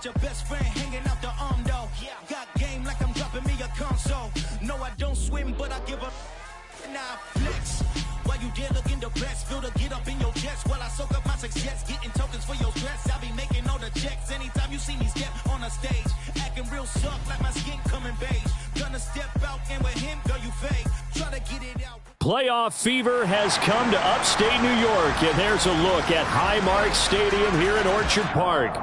got your best friend hanging out the arm though. Got game like I'm dropping me a console. No, I don't swim, but I give a now flex. While you there looking the best, feel the get up in your chest while I soak up my success, getting tokens for your stress. I be making all the checks anytime you see me step on a stage, acting real soft like my skin coming beige. Gonna step out and with him, girl, you fake. Try to get it out. Playoff fever has come to upstate New York, and there's a look at Highmark Stadium here in Orchard Park.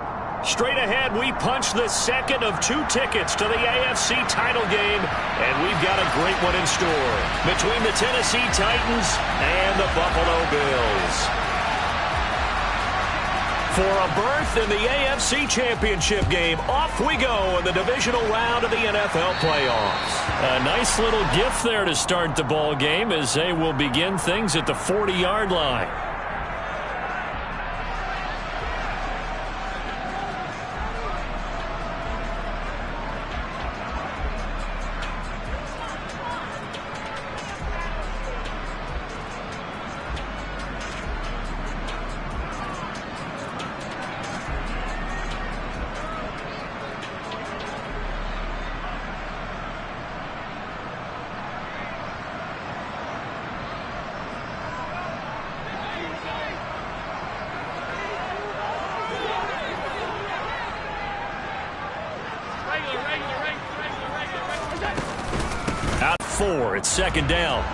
Straight ahead, we punch the second of 2 tickets to the AFC title game, and we've got a great one in store between the Tennessee Titans and the Buffalo Bills. For a berth in the AFC Championship game, off we go in the divisional round of the NFL playoffs. A nice little gift there to start the ball game as they will begin things at the 40-yard line. It's second down.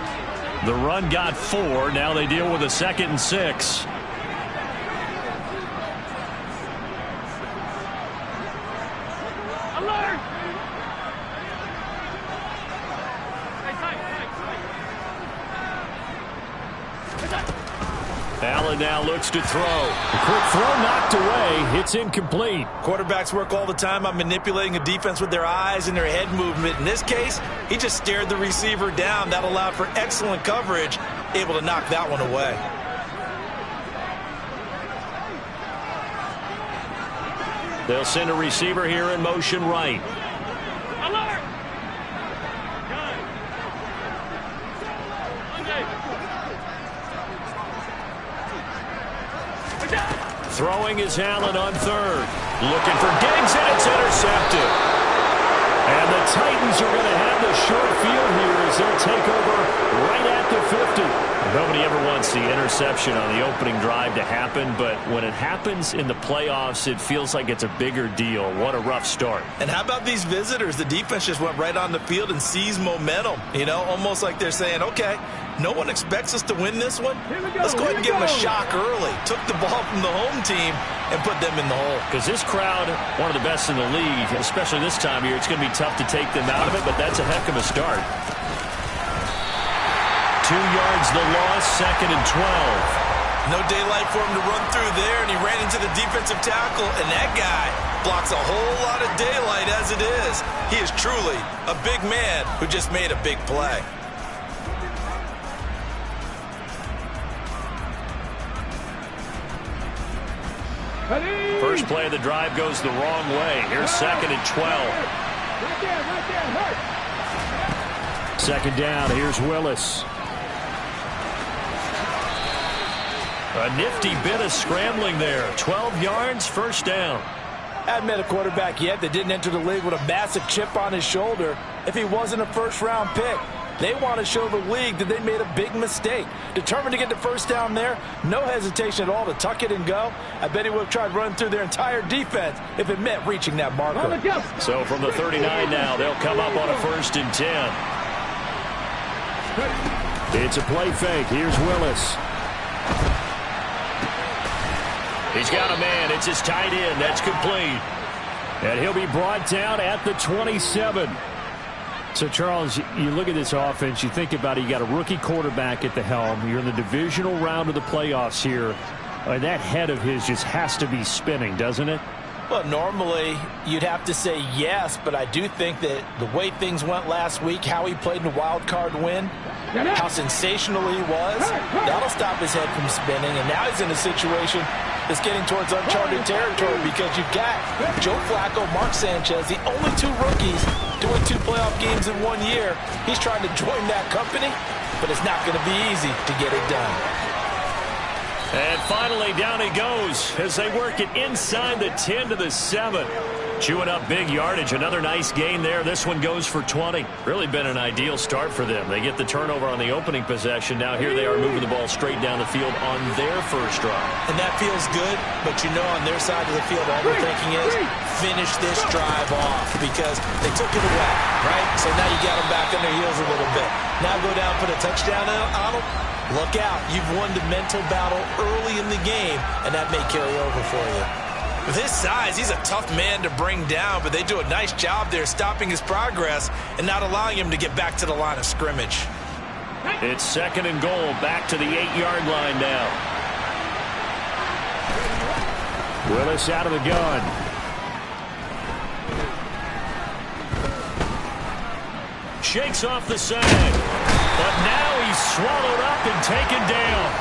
The run got 4. Now they deal with a 2nd and 6. Alert! Allen now looks to throw. A quick throw knocked away. It's incomplete. Quarterbacks work all the time on manipulating a defense with their eyes and their head movement. In this case, he just stared the receiver down. That allowed for excellent coverage, able to knock that one away. They'll send a receiver here in motion right. Alert! Throwing is Allen on 3rd. Looking for Diggs, and it's intercepted. And the Titans are going to have the short field here as they'll take over right at the 50. Nobody ever wants the interception on the opening drive to happen, but when it happens in the playoffs, it feels like it's a bigger deal. What a rough start. And how about these visitors? The defense just went right on the field and seized momentum. You know, almost like they're saying, okay, no one expects us to win this one. Let's go ahead and give them a shock early. Took the ball from the home team and put them in the hole. Because this crowd, one of the best in the league, especially this time of year, it's going to be tough to take them out of it, but that's a heck of a start. 2 yards the loss, 2nd and 12. No daylight for him to run through there, and he ran into the defensive tackle, and that guy blocks a whole lot of daylight as it is. He is truly a big man who just made a big play. First play of the drive goes the wrong way. Here's 2nd and 12. Right there, hurt. 2nd down, here's Willis. A nifty bit of scrambling there. 12 yards, 1st down. I haven't met a quarterback yet that didn't enter the league with a massive chip on his shoulder if he wasn't a first-round pick. They want to show the league that they made a big mistake. Determined to get the 1st down there, no hesitation at all to tuck it and go. I bet he would have tried running through their entire defense if it meant reaching that marker. So from the 39 now, they'll come up on a 1st and 10. It's a play fake. Here's Willis. He's got a man. It's his tight end. That's complete. And he'll be brought down at the 27. So, Charles, you look at this offense, you think about it, you got a rookie quarterback at the helm. You're in the divisional round of the playoffs here. That head of his just has to be spinning, doesn't it? Well, normally you'd have to say yes, but I do think that the way things went last week, how he played in the wild card win, how sensational he was, that'll stop his head from spinning. And now he's in a situation that's getting towards uncharted territory because you've got Joe Flacco, Mark Sanchez, the only 2 rookies doing 2 playoff games in 1 year. He's trying to join that company, but it's not going to be easy to get it done. And finally, down he goes as they work it inside the 10 to the 7. Chewing up big yardage. Another nice gain there. This one goes for 20. Really been an ideal start for them. They get the turnover on the opening possession. Now here they are moving the ball straight down the field on their first drive. And that feels good, but you know on their side of the field, all they're thinking is finish this drive off because they took it away, right? So now you got them back on their heels a little bit. Now go down, put a touchdown on them. Look out. You've won the mental battle early in the game, and that may carry over for you. With his size, he's a tough man to bring down, but they do a nice job there stopping his progress and not allowing him to get back to the line of scrimmage. It's 2nd and goal, back to the 8-yard line now. Willis out of the gun. Shakes off the sag, but now he's swallowed up and taken down.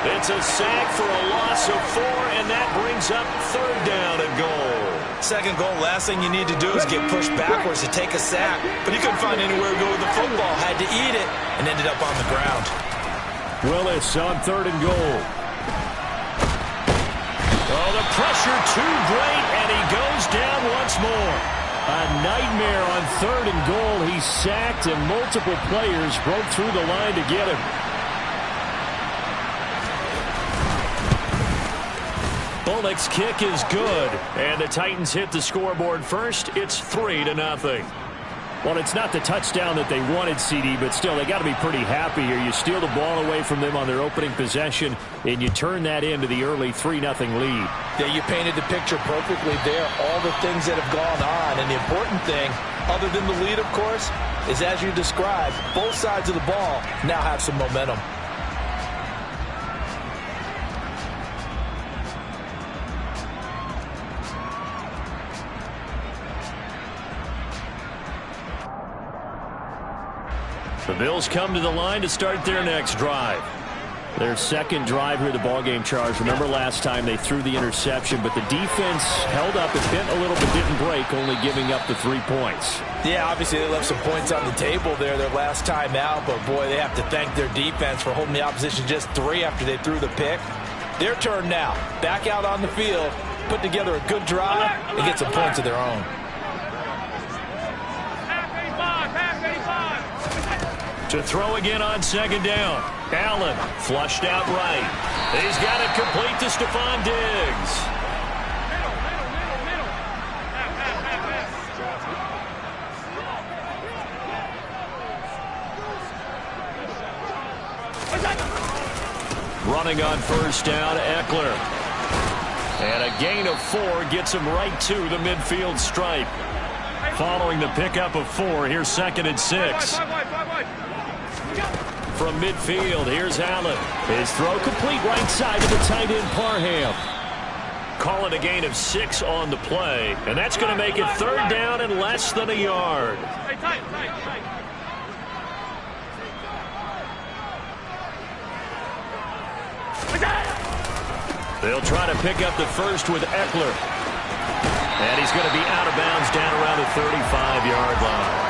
It's a sack for a loss of 4, and that brings up 3rd down and goal. 2nd goal, last thing you need to do is get pushed backwards to take a sack. But he couldn't find anywhere to go with the football, had to eat it, and ended up on the ground. Willis on 3rd and goal. Oh, the pressure too great, and he goes down once more. A nightmare on 3rd and goal. He's sacked, and multiple players broke through the line to get him. Bullock's kick is good, and the Titans hit the scoreboard first. It's 3-0. Well, it's not the touchdown that they wanted, CD, but still, they got to be pretty happy here. You steal the ball away from them on their opening possession, and you turn that into the early 3-0 lead. Yeah, you painted the picture perfectly there. All the things that have gone on, and the important thing, other than the lead, of course, is as you described, both sides of the ball now have some momentum. The Bills come to the line to start their next drive. Their 2nd drive here, the ballgame charge. Remember last time they threw the interception, but the defense held up. It bent a little but didn't break, only giving up the 3 points. Yeah, obviously they left some points on the table there their last time out, but boy, they have to thank their defense for holding the opposition just 3 after they threw the pick. Their turn now. Back out on the field, put together a good drive, and get some points of their own. To throw again on 2nd down. Allen flushed out right. He's got it complete to Stephon Diggs. Running on 1st down, Eckler. And a gain of 4 gets him right to the midfield stripe. Following the pickup of 4, here's 2nd and 6. From midfield, here's Allen. His throw complete right side to the tight end Parham. Calling a gain of 6 on the play, and that's going to make it 3rd down and less than a yard. They'll try to pick up the first with Eckler. And he's going to be out of bounds down around the 35-yard line.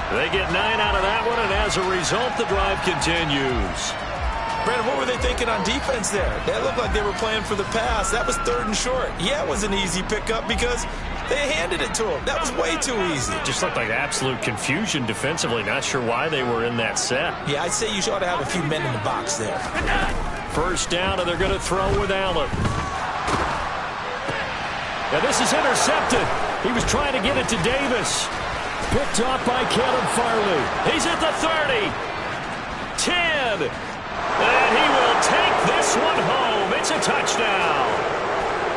They get 9 out of that one, and as a result, the drive continues. Brandon, what were they thinking on defense there? That looked like they were playing for the pass. That was 3rd and short. Yeah, it was an easy pickup because they handed it to him. That was way too easy. Just looked like absolute confusion defensively. Not sure why they were in that set. Yeah, I'd say you ought to have a few men in the box there. 1st down, and they're going to throw with Allen. Now this is intercepted. He was trying to get it to Davis. Picked off by Caleb Farley. He's at the 30. 10. And he will take this one home. It's a touchdown.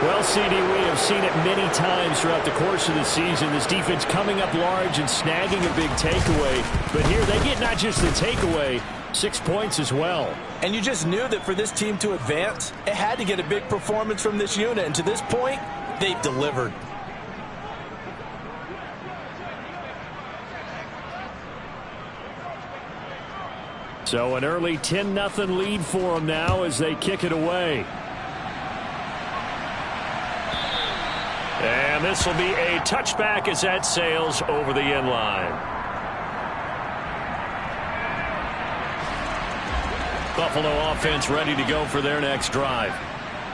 Well, CD, we have seen it many times throughout the course of the season. This defense coming up large and snagging a big takeaway. But here they get not just the takeaway, 6 points as well. And you just knew that for this team to advance, it had to get a big performance from this unit. And to this point, they've delivered. So an early 10-0 lead for them now as they kick it away. And this will be a touchback as that sails over the end line. Buffalo offense ready to go for their next drive.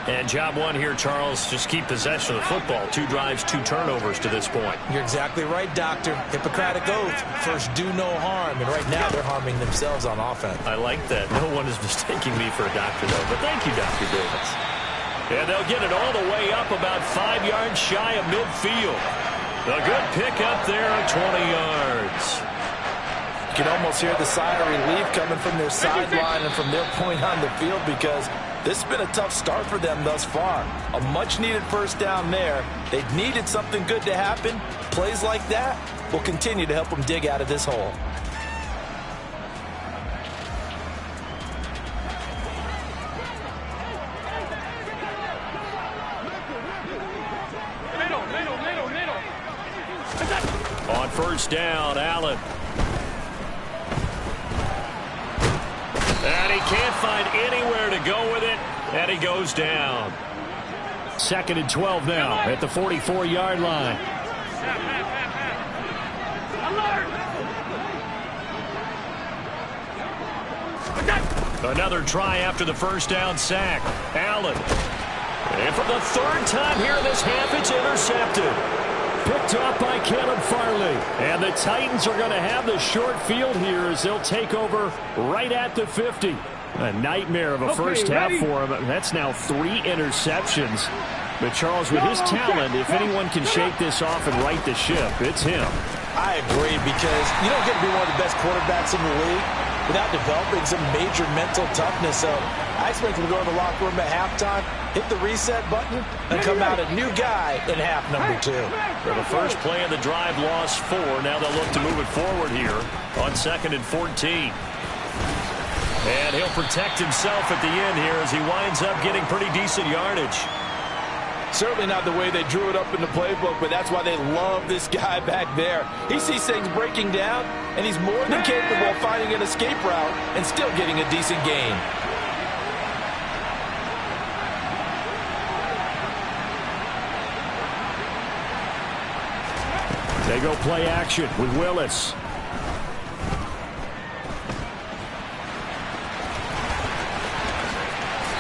And job one here, Charles, just keep possession of the football. 2 drives, 2 turnovers to this point. You're exactly right, Doctor. Hippocratic oath. First, do no harm. And right now, they're harming themselves on offense. I like that. No one is mistaking me for a doctor, though. But thank you, Dr. Davis. And they'll get it all the way up about 5 yards shy of midfield. A good pickup there of 20 yards. You can almost hear the sigh of relief coming from their sideline and from their point on the field because this has been a tough start for them thus far. A much-needed first down there. They needed something good to happen. Plays like that will continue to help them dig out of this hole. On first down, Allen. And he can't find anywhere to go with it, and he goes down. 2nd and 12 now at the 44-yard line. Another try after the first down sack. Allen. And for the 3rd time here in this half, it's intercepted. Picked up by Caleb Farley. And the Titans are going to have the short field here as they'll take over right at the 50. A nightmare of a first half for him. That's now 3 interceptions. But Charles, with his talent, if anyone can shake this off and right the ship, it's him. I agree, because you don't get to be one of the best quarterbacks in the league without developing some major mental toughness. So I expect him to go to the locker room at halftime, hit the reset button, and come out a new guy in half number 2. For the first play of the drive, lost 4. Now they'll look to move it forward here on 2nd and 14. And he'll protect himself at the end here as he winds up getting pretty decent yardage. Certainly not the way they drew it up in the playbook, but that's why they love this guy back there. He sees things breaking down, and he's more than capable of finding an escape route and still getting a decent gain. They go play action with Willis.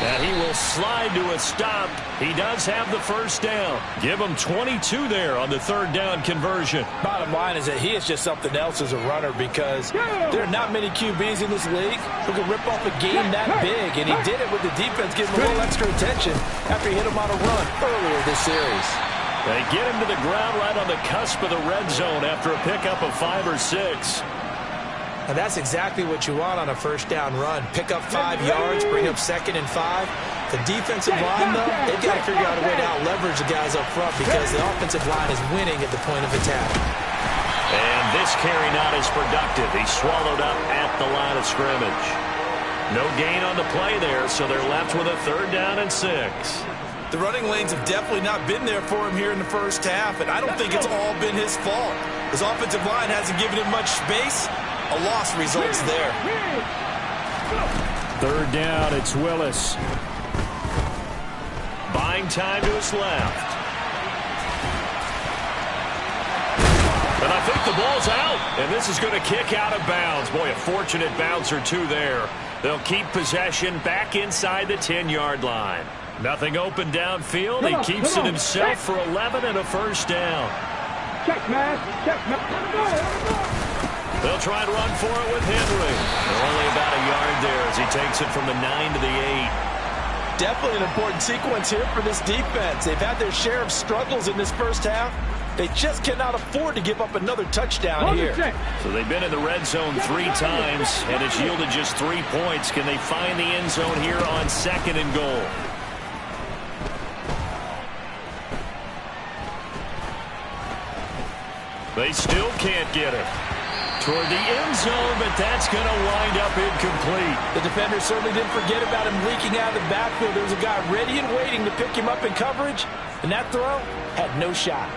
And he will slide to a stop. He does have the first down. Give him 22 there on the 3rd down conversion. Bottom line is that he is just something else as a runner, because there are not many QBs in this league who can rip off a game that big. And he did it with the defense giving him a little extra attention after he hit him on a run earlier this series. They get him to the ground right on the cusp of the red zone after a pickup of 5 or 6. And that's exactly what you want on a first down run. Pick up 5 yards, bring up 2nd and 5. The defensive line, though, they've got to figure out a way to out-leverage the guys up front, because the offensive line is winning at the point of attack. And this carry not as productive. He's swallowed up at the line of scrimmage. No gain on the play there, so they're left with a 3rd down and 6. The running lanes have definitely not been there for him here in the first half, and I don't think it's all been his fault. His offensive line hasn't given him much space. A loss results there. 3rd down, it's Willis. Buying time to his left. And I think the ball's out. And this is going to kick out of bounds. Boy, a fortunate bounce or 2 there. They'll keep possession back inside the 10-yard line. Nothing open downfield. He keeps it himself for 11 and a first down. Check, man. Check, man. They'll try and run for it with Henry. They're only about a yard there as he takes it from the 9 to the 8. Definitely an important sequence here for this defense. They've had their share of struggles in this first half. They just cannot afford to give up another touchdown here. So they've been in the red zone 3 times, and it's yielded just 3 points. Can they find the end zone here on 2nd and goal? They still can't get it. Toward the end zone, but that's going to wind up incomplete. The defender certainly didn't forget about him leaking out of the backfield. There was a guy ready and waiting to pick him up in coverage, and that throw had no shot.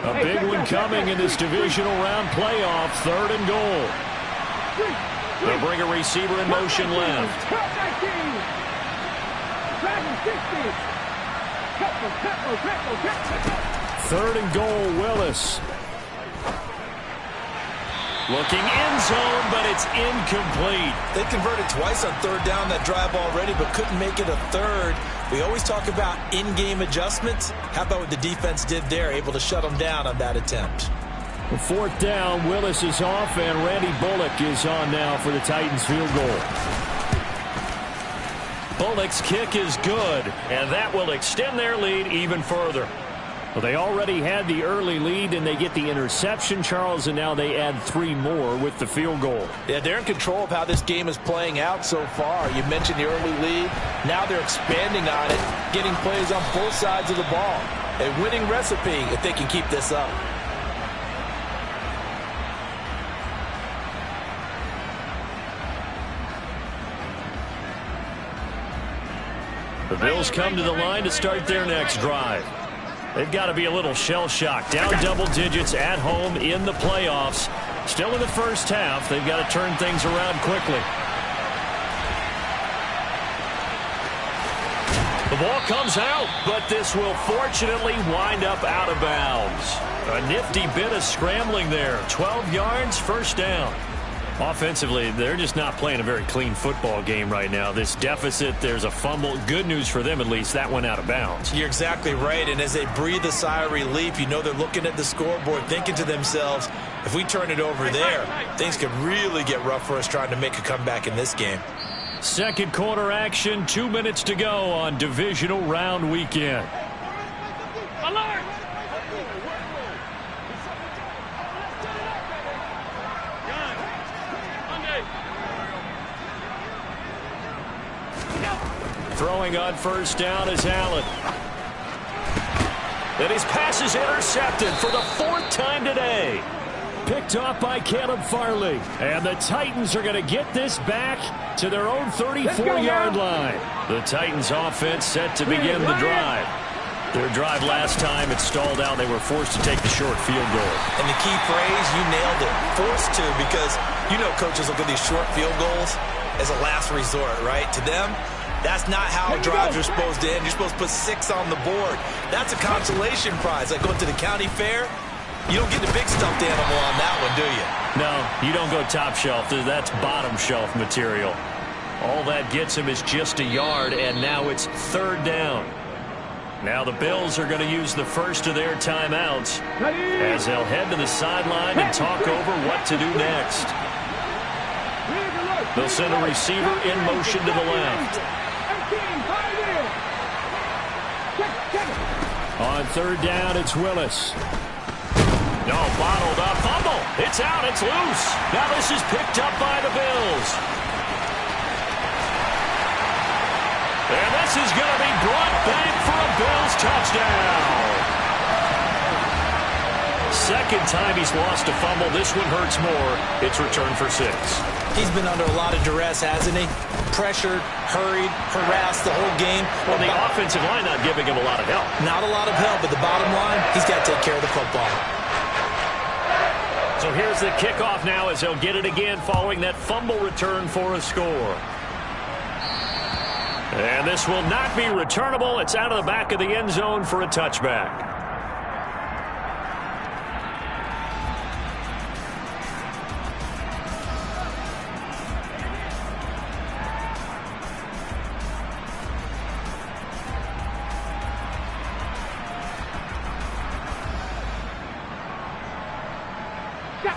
A big one coming in this divisional round playoff, 3rd and goal. They'll bring a receiver in motion left. 3rd and goal, Willis. Looking end zone, but it's incomplete. They converted twice on third down that drive already, but couldn't make it a third. We always talk about in-game adjustments. How about what the defense did there, able to shut them down on that attempt? Fourth down, Willis is off, and Randy Bullock is on now for the Titans field goal. Bullock's kick is good, and that will extend their lead even further. Well, they already had the early lead, and they get the interception, Charles, and now they add 3 more with the field goal. Yeah, they're in control of how this game is playing out so far. You mentioned the early lead. Now they're expanding on it, getting plays on both sides of the ball. A winning recipe if they can keep this up. The Bills come to the line to start their next drive. They've got to be a little shell-shocked. Down double digits at home in the playoffs. Still in the first half. They've got to turn things around quickly. The ball comes out, but this will fortunately wind up out of bounds. A nifty bit of scrambling there. 12 yards, first down. Offensively, they're just not playing a very clean football game right now. This deficit, there's a fumble. Good news for them, at least. That went out of bounds. You're exactly right, and as they breathe a sigh of relief, you know they're looking at the scoreboard, thinking to themselves, if we turn it over there, things could really get rough for us trying to make a comeback in this game. Second quarter action, 2 minutes to go on divisional round weekend. Alert! Throwing on first down is Allen. And his pass is intercepted for the 4th time today. Picked off by Caleb Farley. And the Titans are going to get this back to their own 34-yard line. The Titans offense set to begin the drive. Their drive last time, it stalled out. They were forced to take the short field goal. And the key phrase, you nailed it, forced to, because you know coaches look at these short field goals as a last resort, right? To them, that's not how drives are supposed to end. You're supposed to put 6 on the board. That's a consolation prize. Like going to the county fair, you don't get the big stuffed animal on that one, do you? No, you don't go top shelf. That's bottom shelf material. All that gets him is just a yard, and now it's third down. Now the Bills are going to use the first of their timeouts as they'll head to the sideline and talk over what to do next. They'll send a receiver in motion to the left. On third down, it's Willis. No, bottled up. Fumble. It's out. It's loose. Now this is picked up by the Bills. And this is going to be brought back for a Bills touchdown. Second time he's lost a fumble. This one hurts more. It's returned for 6. He's been under a lot of duress, hasn't he? Pressured, hurried, harassed the whole game. Well, the offensive line not giving him a lot of help. Not a lot of help, but the bottom line, he's got to take care of the football. So here's the kickoff now as he'll get it again following that fumble return for a score. And this will not be returnable. It's out of the back of the end zone for a touchback.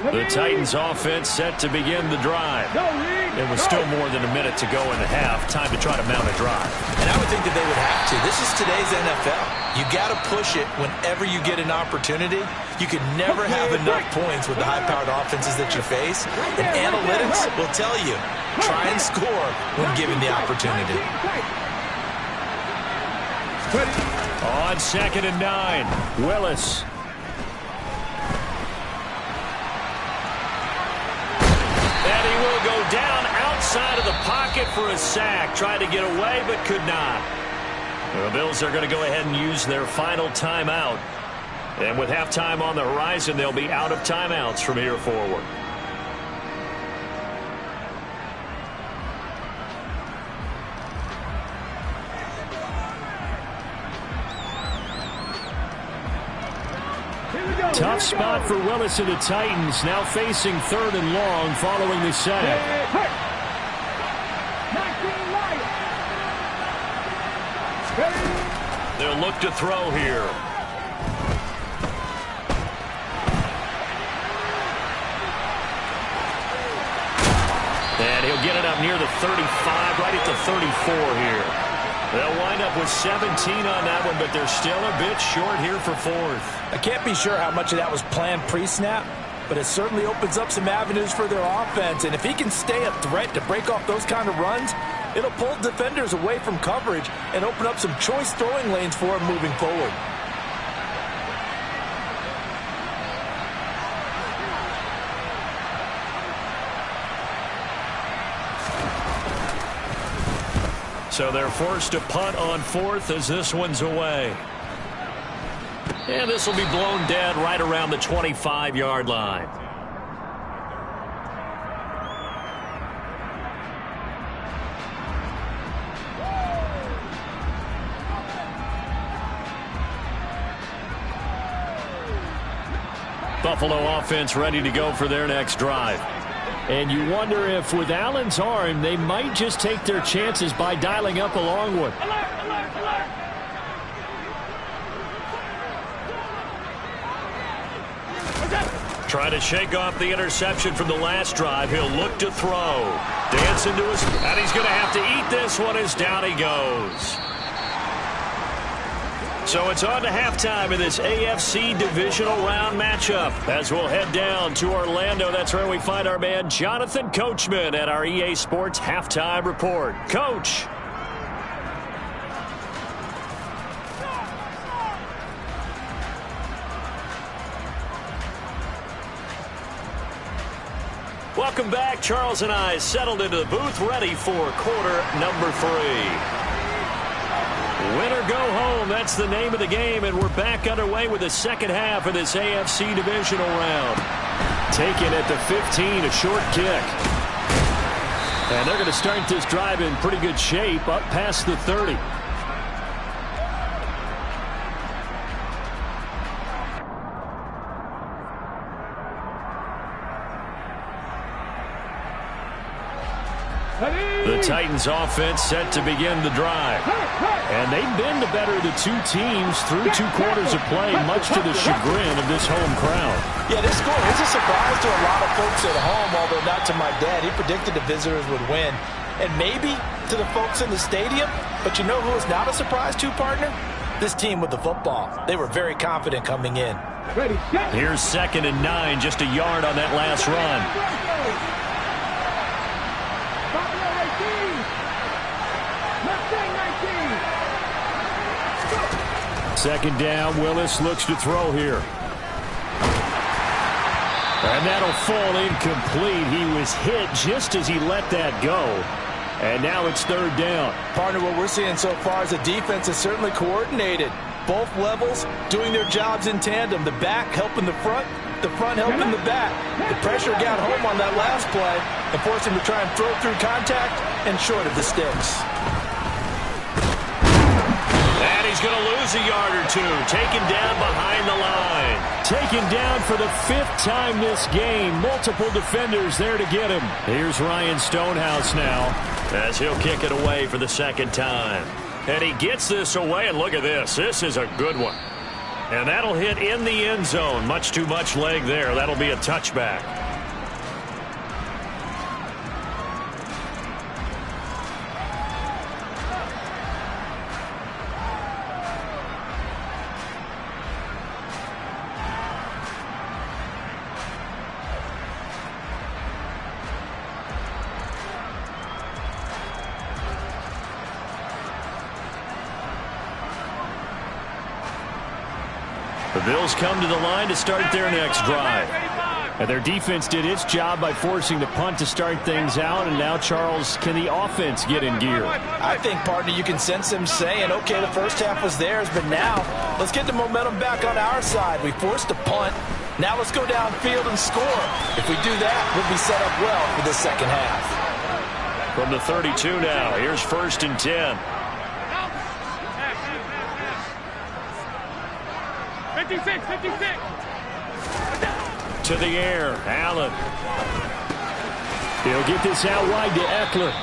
The Titans offense set to begin the drive. It was still more than a minute to go in the half. Time to try to mount a drive. And I would think that they would have to. This is today's NFL. You got to push it whenever you get an opportunity. You can never have enough points with the high-powered offenses that you face. And analytics will tell you, try and score when given the opportunity. On 2nd and 9, Willis. And he will go down outside of the pocket for a sack. Tried to get away, but could not. The Bills are going to go ahead and use their final timeout. And with halftime on the horizon, they'll be out of timeouts from here forward. Here we go. Tough spot for Willis and the Titans, now facing 3rd and long following the sack. They'll look to throw here. And he'll get it up near the 35, right at the 34 here. They'll wind up with 17 on that one, but they're still a bit short here for 4th. I can't be sure how much of that was planned pre-snap, but it certainly opens up some avenues for their offense. And if he can stay a threat to break off those kind of runs, it'll pull defenders away from coverage and open up some choice throwing lanes for him moving forward. So they're forced to punt on 4th as this one's away. And this will be blown dead right around the 25-yard line. Buffalo offense ready to go for their next drive. And you wonder if with Allen's arm, they might just take their chances by dialing up a long one. Trying to shake off the interception from the last drive. He'll look to throw. Dance into his, and he's going to have to eat this one as down he goes. So it's on to halftime in this AFC divisional round matchup as we'll head down to Orlando. That's where we find our man Jonathan Coachman at our EA Sports Halftime Report. Coach. Welcome back. Charles and I settled into the booth ready for quarter number 3. Win or go home, that's the name of the game, and we're back underway with the second half of this AFC divisional round. Taken at the 15, a short kick. And they're going to start this drive in pretty good shape, up past the 30. The Titans offense set to begin the drive. And they've been the better of the two teams through 2 quarters of play, much to the chagrin of this home crowd. Yeah, this score is a surprise to a lot of folks at home, although not to my dad. He predicted the visitors would win. And maybe to the folks in the stadium, but you know who is not a surprise to, partner? This team with the football. They were very confident coming in. Here's 2nd and 9, just a yard on that last run. Second down, Willis looks to throw here. And that'll fall incomplete. He was hit just as he let that go. And now it's 3rd down. Partner, what we're seeing so far is the defense is certainly coordinated. Both levels doing their jobs in tandem. The back helping the front helping the back. The pressure got home on that last play and forced him to try and throw through contact and short of the sticks. And he's going to lose a yard or 2. Taken down behind the line. Taken down for the 5th time this game. Multiple defenders there to get him. Here's Ryan Stonehouse now as he'll kick it away for the 2nd time. And he gets this away, and look at this. This is a good one. And that'll hit in the end zone. Much too much leg there. That'll be a touchback. The Bills come to the line to start their next drive. And their defense did its job by forcing the punt to start things out. And now, Charles, can the offense get in gear? I think, partner, you can sense them saying, okay, the first half was theirs, but now let's get the momentum back on our side. We forced a punt. Now let's go downfield and score. If we do that, we'll be set up well for the second half. From the 32 now, here's 1st and 10. 56. To the air, Allen. He'll get this out wide to Eckler.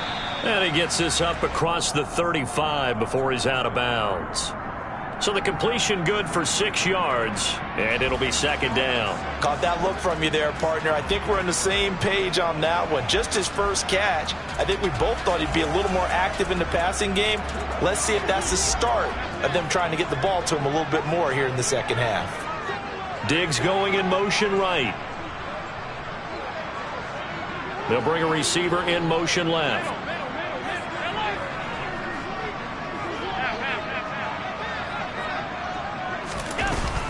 And he gets this up across the 35 before he's out of bounds. So the completion good for 6 yards, and it'll be second down. Caught that look from you there, partner. I think we're on the same page on that one. Just his first catch. I think we both thought he'd be a little more active in the passing game. Let's see if that's the start of them trying to get the ball to him a little bit more here in the second half. Diggs going in motion right. They'll bring a receiver in motion left.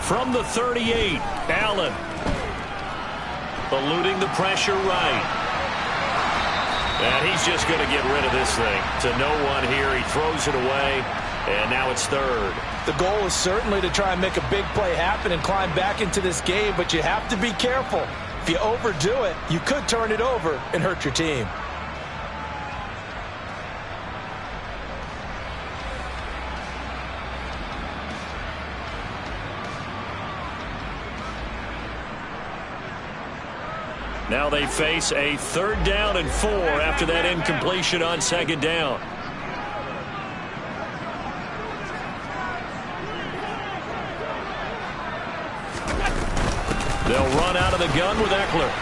From the 38, Allen. Eluding the pressure right. And he's just going to get rid of this thing. To no one here. He throws it away, and now it's third. The goal is certainly to try and make a big play happen and climb back into this game, but you have to be careful. If you overdo it, you could turn it over and hurt your team. Now they face a 3rd down and 4 after that incompletion on 2nd down. They'll run out of the gun with Eckler.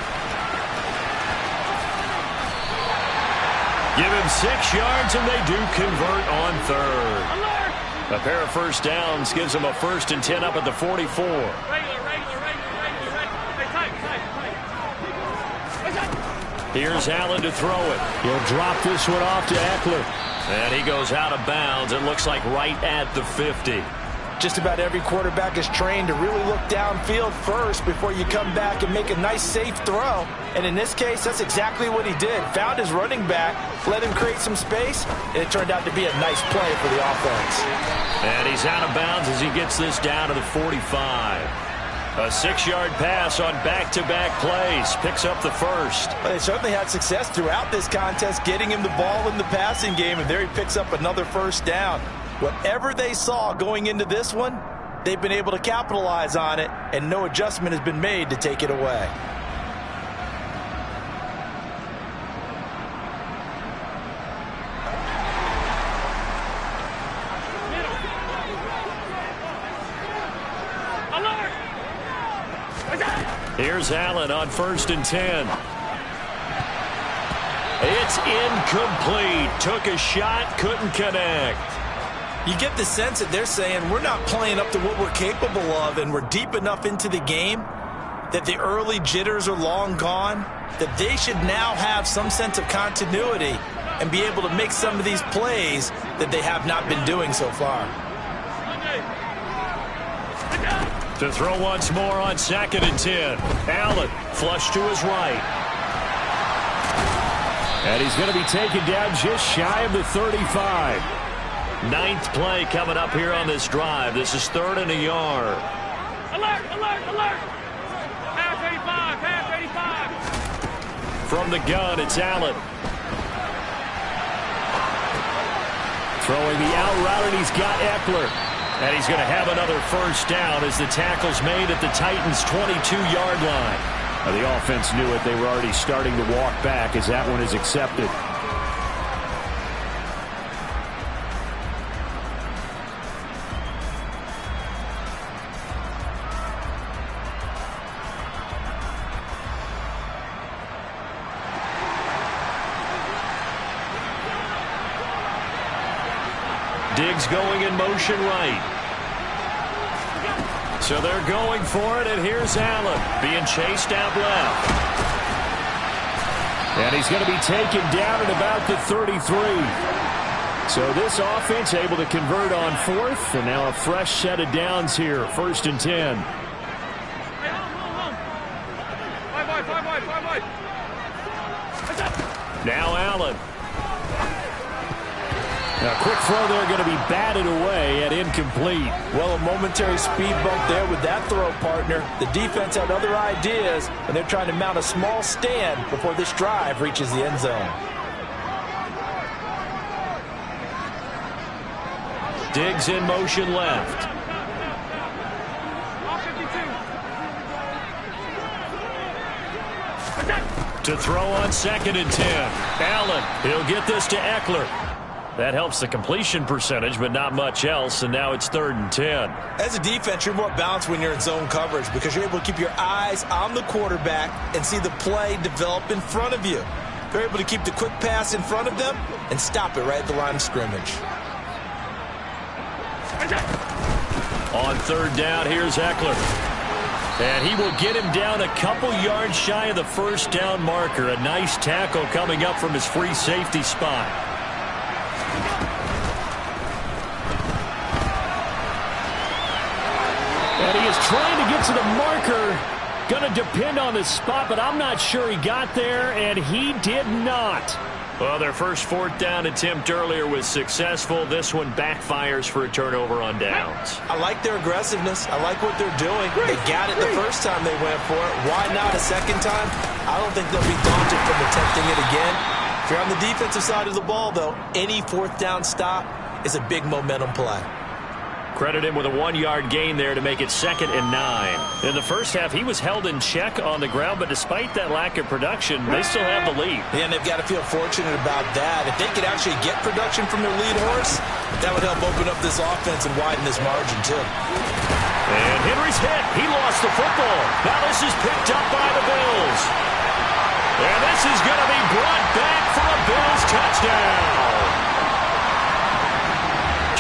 Give him 6 yards, and they do convert on 3rd. A pair of first downs gives them a 1st and 10 up at the 44. Here's Allen to throw it. He'll drop this one off to Eckler. And he goes out of bounds. It looks like right at the 50. Just about every quarterback is trained to really look downfield first before you come back and make a nice, safe throw. And in this case, that's exactly what he did. Found his running back, let him create some space, and it turned out to be a nice play for the offense. And he's out of bounds as he gets this down to the 45. A 6-yard pass on back-to-back plays. Picks up the 1st. Well, they certainly had success throughout this contest, getting him the ball in the passing game, and there he picks up another 1st down. Whatever they saw going into this one, they've been able to capitalize on it, and no adjustment has been made to take it away. Here's Allen on 1st and 10. It's incomplete. Took a shot, couldn't connect. You get the sense that they're saying we're not playing up to what we're capable of, and we're deep enough into the game that the early jitters are long gone, that they should now have some sense of continuity and be able to make some of these plays that they have not been doing so far. To throw once more on 2nd and 10. Allen flush to his right. And he's going to be taken down just shy of the 35. 9th play coming up here on this drive. This is 3rd and a yard. Alert, alert, alert. Pass 85. From the gun, it's Allen. Throwing the out route, and he's got Eckler. And he's going to have another 1st down as the tackle's made at the Titans' 22-yard line. Now, the offense knew it. They were already starting to walk back as that one is accepted. Diggs going in motion right. So they're going for it, and here's Allen being chased out left. And he's going to be taken down at about the 33. So this offense able to convert on 4th, and now a fresh set of downs here, 1st and 10. Now Allen. Now, quick throw there going to be batted away at incomplete. Well, a momentary speed bump there with that throw, partner. The defense had other ideas, and they're trying to mount a small stand before this drive reaches the end zone. Diggs in motion left. To throw on 2nd and 10. Allen, he'll get this to Eckler. That helps the completion percentage, but not much else, and now it's 3rd and 10. As a defense, you're more balanced when you're in zone coverage because you're able to keep your eyes on the quarterback and see the play develop in front of you. They're able to keep the quick pass in front of them and stop it right at the line of scrimmage. On 3rd down, here's Eckler. And he will get him down a couple yards shy of the 1st down marker. A nice tackle coming up from his free safety spot. And he is trying to get to the marker. Going to depend on the spot, but I'm not sure he got there, and he did not. Well, their first 4th down attempt earlier was successful. This one backfires for a turnover on downs. I like their aggressiveness. I like what they're doing. They got it the first time they went for it. Why not a second time? I don't think they'll be daunted from attempting it again. If you're on the defensive side of the ball, though, any 4th down stop is a big momentum play. Credit him with a 1-yard gain there to make it 2nd and 9. In the first half, he was held in check on the ground, but despite that lack of production, they still have the lead. Yeah, and they've got to feel fortunate about that. If they could actually get production from their lead horse, that would help open up this offense and widen this margin, too. And Henry's hit. He lost the football. Now this is picked up by the Bills. And this is going to be brought back for a Bills touchdown.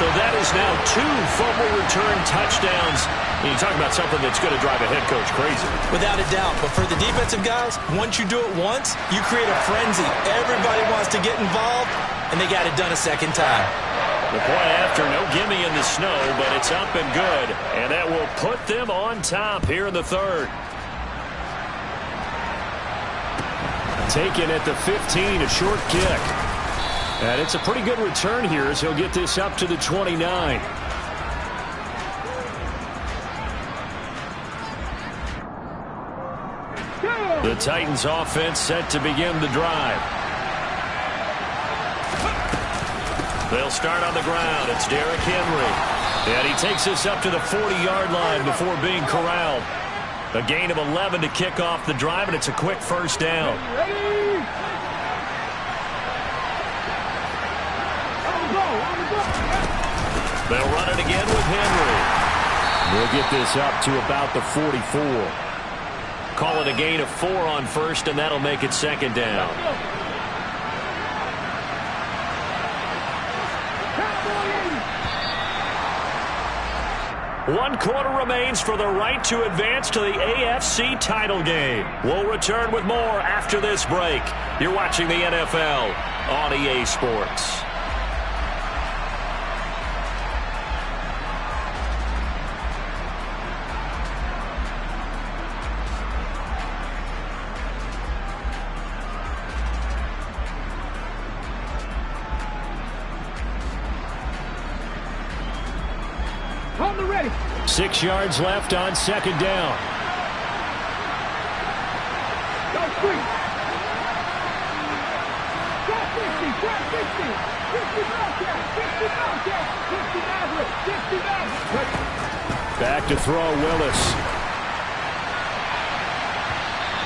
So that is now 2 fumble return touchdowns. You talk about something that's going to drive a head coach crazy. Without a doubt. But for the defensive guys, once you do it once, you create a frenzy. Everybody wants to get involved, and they got it done a second time. The play after, no gimme in the snow, but it's up and good. And that will put them on top here in the 3rd. Taken at the 15, a short kick. And it's a pretty good return here as he'll get this up to the 29. The Titans offense set to begin the drive. They'll start on the ground. It's Derrick Henry. And he takes this up to the 40-yard line before being corralled. A gain of 11 to kick off the drive, and it's a quick 1st down. They'll run it again with Henry. We'll get this up to about the 44. Call it a gain of 4 on 1st, and that'll make it 2nd down. One quarter remains for the right to advance to the AFC title game. We'll return with more after this break. You're watching the NFL on EA Sports. On the ready. 6 yards left on 2nd down. Go free. Drop 50, drop 50. 50 Bobcat, 50 Bobcat, 50 Maverick, 50 Maverick. Back to throw, Willis.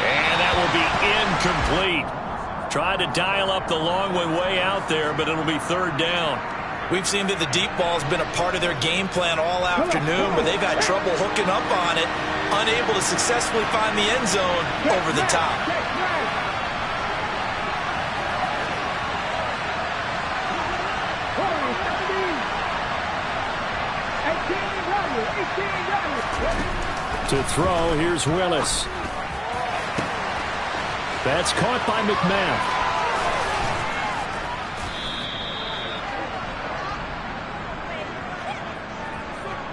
And that will be incomplete. Tried to dial up the long way out there, but it'll be 3rd down. We've seen that the deep ball has been a part of their game plan all afternoon, but they've had trouble hooking up on it, unable to successfully find the end zone over the top. To throw, here's Willis. That's caught by McMath.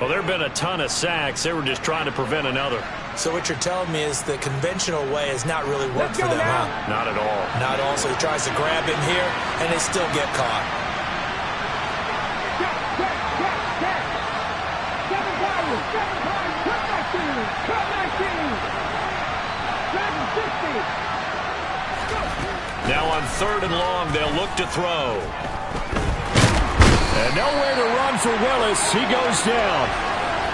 Well, there have been a ton of sacks. They were just trying to prevent another. So what you're telling me is the conventional way has not really worked for them, huh? Not at all. Not at all. So he tries to grab him here, and they still get caught. Now on 3rd and long, they'll look to throw. And nowhere to run for Willis. He goes down.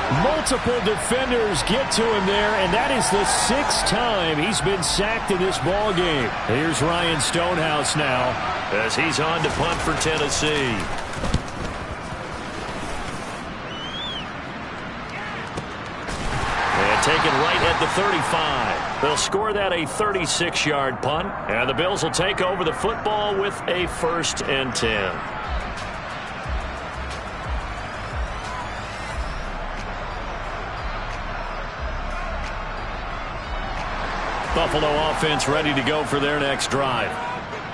Multiple defenders get to him there, and that is the 6th time he's been sacked in this ball game. Here's Ryan Stonehouse now as he's on to punt for Tennessee. And taken right at the 35. They'll score that a 36-yard punt, and the Bills will take over the football with a 1st and 10. Buffalo offense ready to go for their next drive.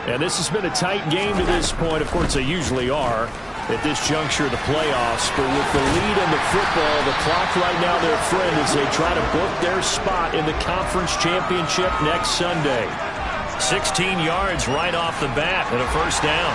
And this has been a tight game to this point. Of course, they usually are at this juncture of the playoffs. But with the lead in the football, the clock right now their friend as they try to book their spot in the conference championship next Sunday. 16 yards right off the bat and a 1st down.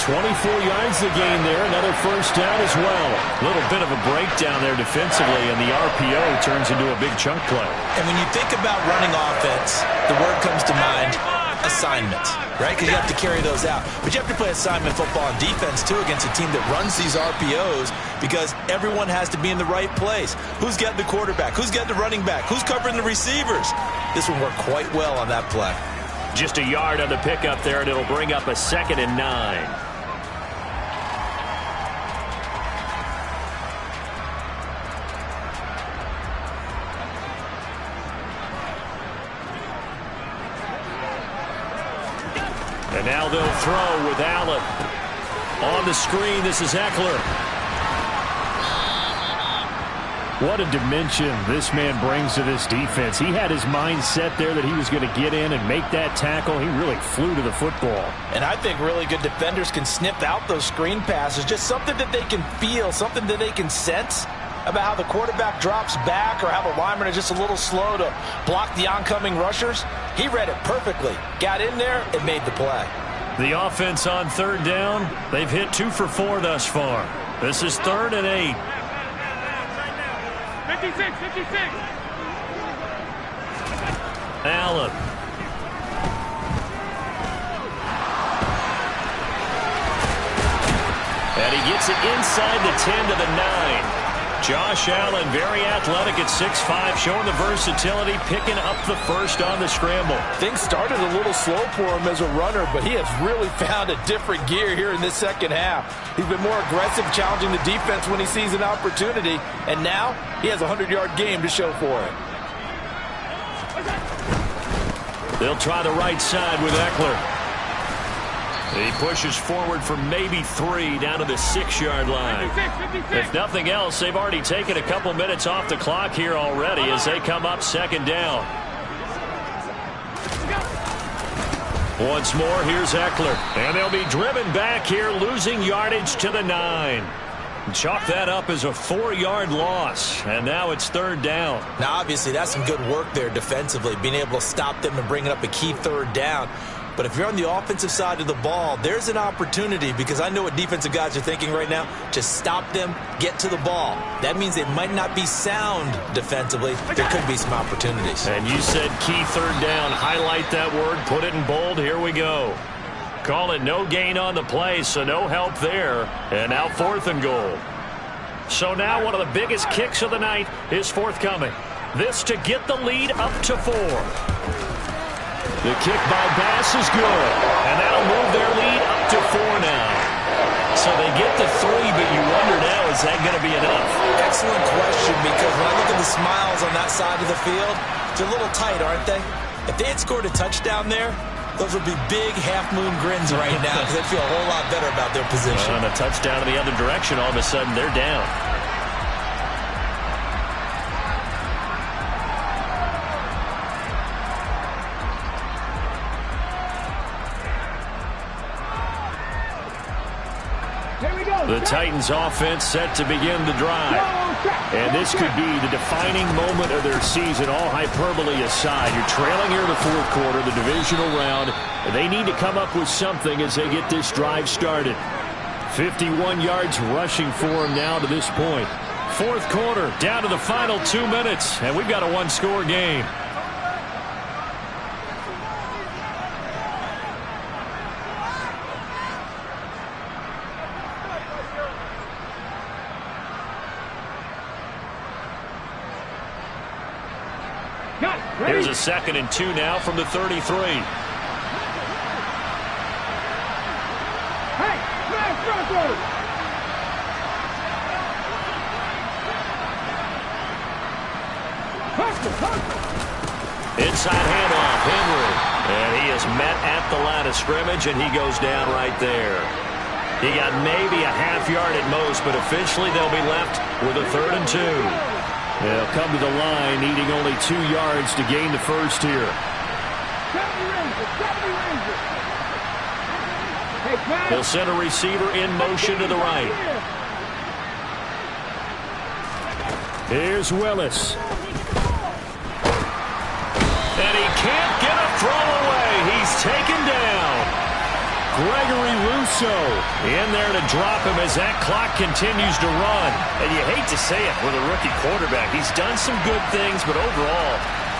.24 yards the gain there. Another 1st down as well. A little bit of a breakdown there defensively, and the RPO turns into a big chunk play. And when you think about running offense, the word comes to mind, assignment, right? Because you have to carry those out. But you have to play assignment football on defense, too, against a team that runs these RPOs because everyone has to be in the right place. Who's getting the quarterback? Who's getting the running back? Who's covering the receivers? This one worked quite well on that play. Just a yard on the pickup there, and it'll bring up a 2nd and 9. And now they'll throw with Allen. On the screen, this is Eckler. What a dimension this man brings to this defense. He had his mind set there that he was going to get in and make that tackle. He really flew to the football. And I think really good defenders can sniff out those screen passes. Just something that they can feel, something that they can sense about how the quarterback drops back or how the linemen are just a little slow to block the oncoming rushers. He read it perfectly, got in there, and made the play. The offense on 3rd down, they've hit 2 for 4 thus far. This is 3rd and 8. 56. Allen. And he gets it inside the 10 to the 9. Josh Allen, very athletic at 6'5", showing the versatility, picking up the 1st on the scramble. Things started a little slow for him as a runner, but he has really found a different gear here in this 2nd half. He's been more aggressive, challenging the defense when he sees an opportunity, and now he has a 100-yard game to show for it. They'll try the right side with Eckler. He pushes forward for maybe 3 down to the 6-yard line. 56. If nothing else, they've already taken a couple minutes off the clock here already as they come up 2nd down. Once more, here's Eckler. And they'll be driven back here, losing yardage to the 9. Chalk that up as a 4-yard loss, and now it's 3rd down. Now, obviously, that's some good work there defensively, being able to stop them and bringing up a key 3rd down. But if you're on the offensive side of the ball, there's an opportunity because I know what defensive guys are thinking right now. Just stop them, get to the ball. That means they might not be sound defensively. There could be some opportunities. And you said key 3rd down. Highlight that word, put it in bold. Here we go. Call it no gain on the play, so no help there. And now 4th and goal. So now one of the biggest kicks of the night is forthcoming. This to get the lead up to 4. The kick by Bass is good, and that'll move their lead up to 4 now. So they get to 3, but you wonder now, is that going to be enough? Excellent question, because when I look at the smiles on that side of the field, they're a little tight, aren't they? If they had scored a touchdown there, those would be big half-moon grins right now because they'd feel a whole lot better about their position. On a touchdown in the other direction, all of a sudden they're down. The Titans offense set to begin the drive. And this could be the defining moment of their season, all hyperbole aside. You're trailing here in the 4th quarter, the divisional round. They need to come up with something as they get this drive started. 51 yards rushing for them now to this point. 4th quarter, down to the final 2 minutes, and we've got a 1-score game. Here's a 2nd and 2 now from the 33. Hey, smash Broncos! Inside handoff, Henry. And he is met at the line of scrimmage, and he goes down right there. He got maybe a half yard at most, but officially they'll be left with a 3rd and 2. They'll come to the line, needing only 2 yards to gain the first here. They'll send a receiver in motion to the right. Here's Willis. And he can't get a throw away. He's taken down. Gregory Rousseau in there to drop him as that clock continues to run. And you hate to say it with a rookie quarterback. He's done some good things, but overall,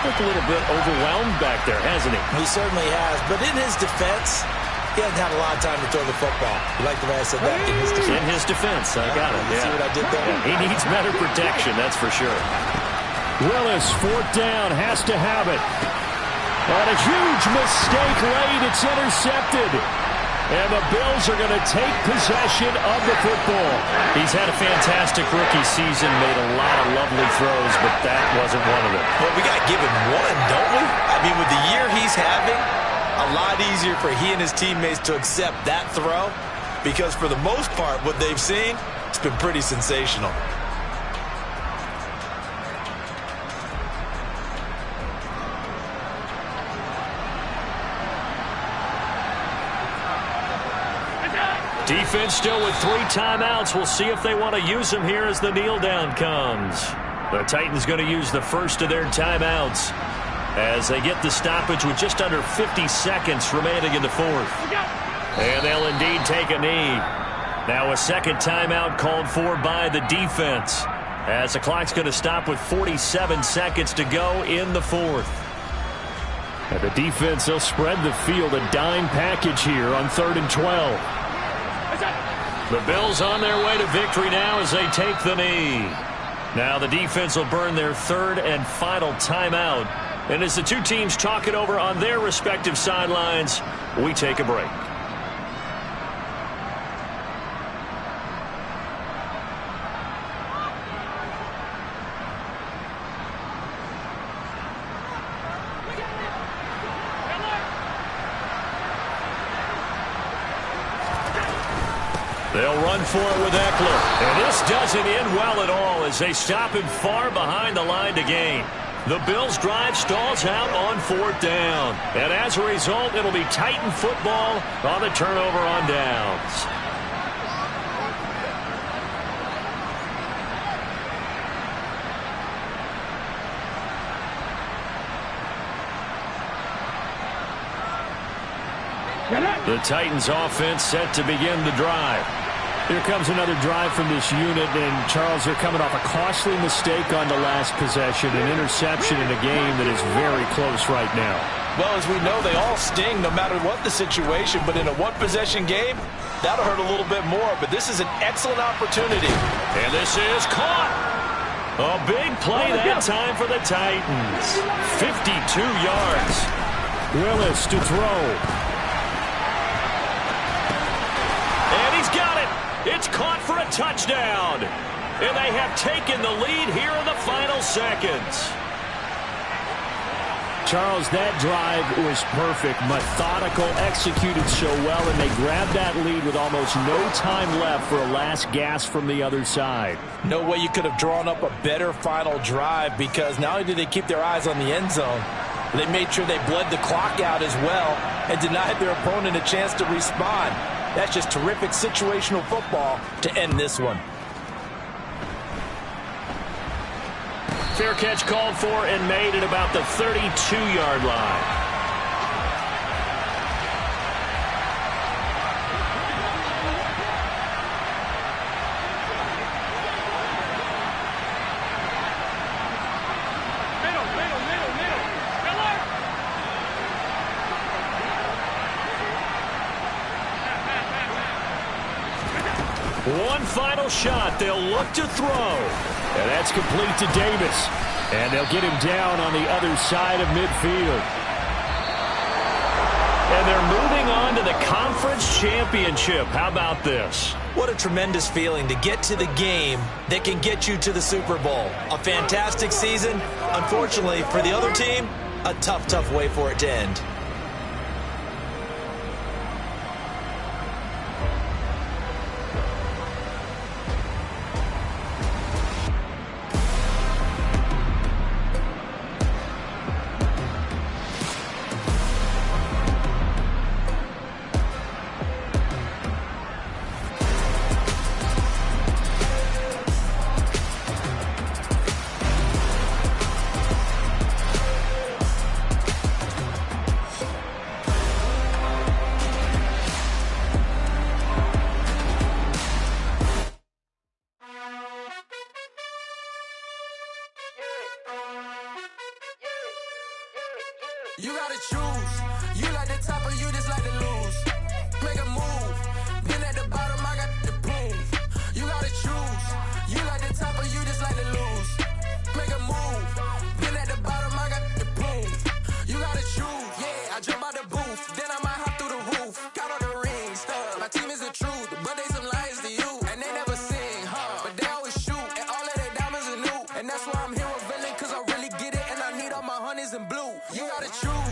looked a little bit overwhelmed back there, hasn't he? He certainly has. But in his defense, he hasn't had a lot of time to throw the football. You like the way I said that? In his defense. In his defense. I got it. See what I did there? Yeah, he needs better protection, that's for sure. Willis, 4th down, has to have it. And a huge mistake late. It's intercepted. And the Bills are going to take possession of the football. He's had a fantastic rookie season, made a lot of lovely throws, but that wasn't one of them. Well, we got given one, don't we? I mean, with the year he's having, a lot easier for he and his teammates to accept that throw, because for the most part, what they've seen, it's been pretty sensational. Defense still with 3 timeouts. We'll see if they want to use them here as the kneel down comes. The Titans going to use the first of their timeouts as they get the stoppage with just under 50 seconds remaining in the 4th. And they'll indeed take a knee. Now a 2nd timeout called for by the defense as the clock's going to stop with 47 seconds to go in the 4th. And the defense, they'll spread the field, a dime package here on 3rd and 12. The Bills on their way to victory now as they take the knee. Now the defense will burn their 3rd and final timeout. And as the two teams talk it over on their respective sidelines, we take a break. They'll run for it with Eckler. And this doesn't end well at all as they stop him far behind the line to gain. The Bills' drive stalls out on 4th down. And as a result, it'll be Titan football on the turnover on downs. The Titans offense set to begin the drive. Here comes another drive from this unit, and Charles, they're coming off a costly mistake on the last possession, an interception in a game that is very close right now. Well, as we know, they all sting no matter what the situation, but in a one-possession game, that'll hurt a little bit more, but this is an excellent opportunity. And this is caught. A big play that time for the Titans. 52 yards. Willis to throw. And he's got it. It's caught for a touchdown. And they have taken the lead here in the final seconds. Charles, that drive was perfect. Methodical, executed so well, and they grabbed that lead with almost no time left for a last gasp from the other side. No way you could have drawn up a better final drive, because not only did they keep their eyes on the end zone, they made sure they bled the clock out as well and denied their opponent a chance to respond. That's just terrific situational football to end this one. Fair catch called for and made at about the 32-yard line. One final shot. They'll look to throw. And that's complete to Davis. And they'll get him down on the other side of midfield. And they're moving on to the conference championship. How about this? What a tremendous feeling to get to the game that can get you to the Super Bowl. A fantastic season. Unfortunately, for the other team, a tough, tough way for it to end. You gotta choose. You like the top or you just like to lose. Make a move. Been at the bottom, I got the proof. You gotta choose. You like the top or you just like to lose. Make a move. Been at the bottom, I got the proof. You gotta choose. Yeah, I jump out the booth. Then I might hop through the roof. Got all the rings, stuff. My team is the truth, but they some liars to you. And they never sing, but they always shoot. And all of their diamonds are new. And that's why I'm here with villain, cause I really get it. And I need all my honeys in blue. You gotta choose.